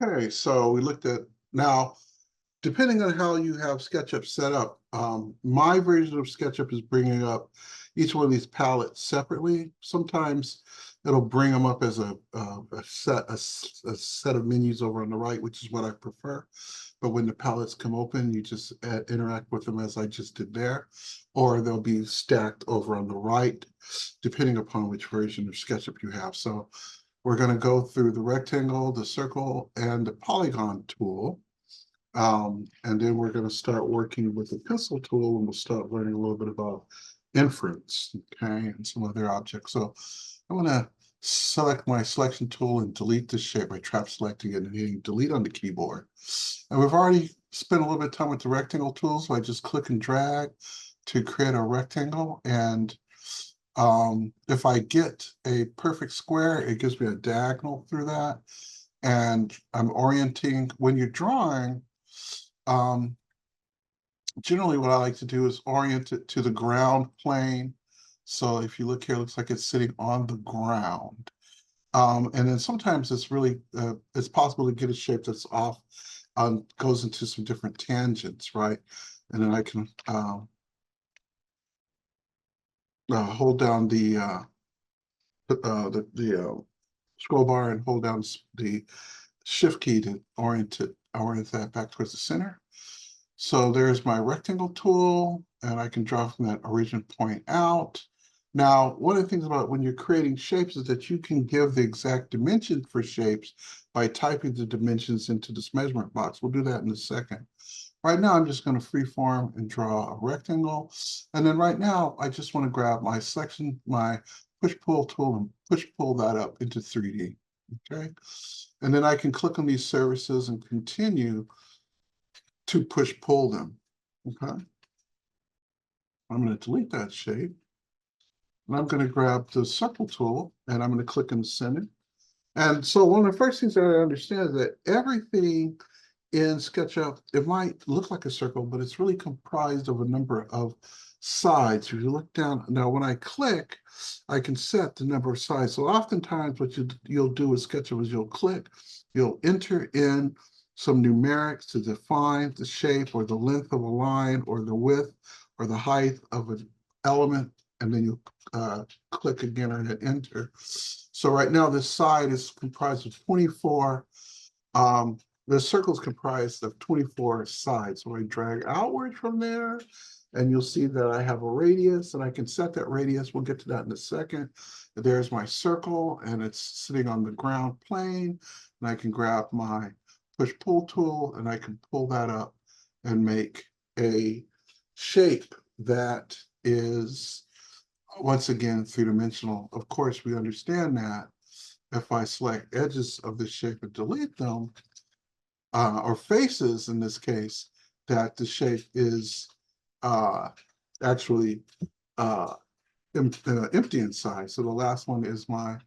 Okay, so we looked at now, depending on how you have SketchUp set up, my version of SketchUp is bringing up each one of these palettes separately. Sometimes it'll bring them up as a set of menus over on the right, which is what I prefer. But when the palettes come open, you just interact with them as I just did there, or they'll be stacked over on the right, depending upon which version of SketchUp you have. So we're going to go through the rectangle, the circle, and the polygon tool. And then we're going to start working with the pencil tool, and we'll start learning a little bit about inference, okay, and some other objects. So I'm going to select my selection tool and delete this shape by trap selecting it and hitting delete on the keyboard. And we've already spent a little bit of time with the rectangle tool, so I just click and drag to create a rectangle. And if I get a perfect square, it gives me a diagonal through that. And I'm orienting, when you're drawing, generally what I like to do is orient it to the ground plane. So if you look here, it looks like it's sitting on the ground. And then sometimes it's really, it's possible to get a shape that's off, goes into some different tangents, right? And then I can hold down the scroll bar and hold down the shift key to orient that back towards the center. So there's my rectangle tool, and I can draw from that origin point out. Now, one of the things about when you're creating shapes is that you can give the exact dimension for shapes by typing the dimensions into this measurement box. We'll do that in a second. Right now, I'm just going to freeform and draw a rectangle. And then right now, I just want to grab my selection, my push-pull tool, and push-pull that up into 3D, okay? And then I can click on these surfaces and continue to push-pull them, okay? I'm going to delete that shape. And I'm going to grab the circle tool, and I'm going to click in the center. And so one of the first things that I understand is that everything in SketchUp, it might look like a circle, but it's really comprised of a number of sides. If you look down, now when I click, I can set the number of sides. So oftentimes what you'll do with SketchUp is you'll click, you'll enter in some numerics to define the shape or the length of a line or the width or the height of an element, and then you'll click again and hit enter. So right now this side is comprised of 24, the circle is comprised of 24 sides. So I drag outward from there, and you'll see that I have a radius, and I can set that radius. We'll get to that in a second. There's my circle, and it's sitting on the ground plane, and I can grab my push-pull tool, and I can pull that up and make a shape that is, once again, three-dimensional. Of course, we understand that if I select edges of the shape and delete them, or faces in this case, that the shape is actually empty inside. So the last one is my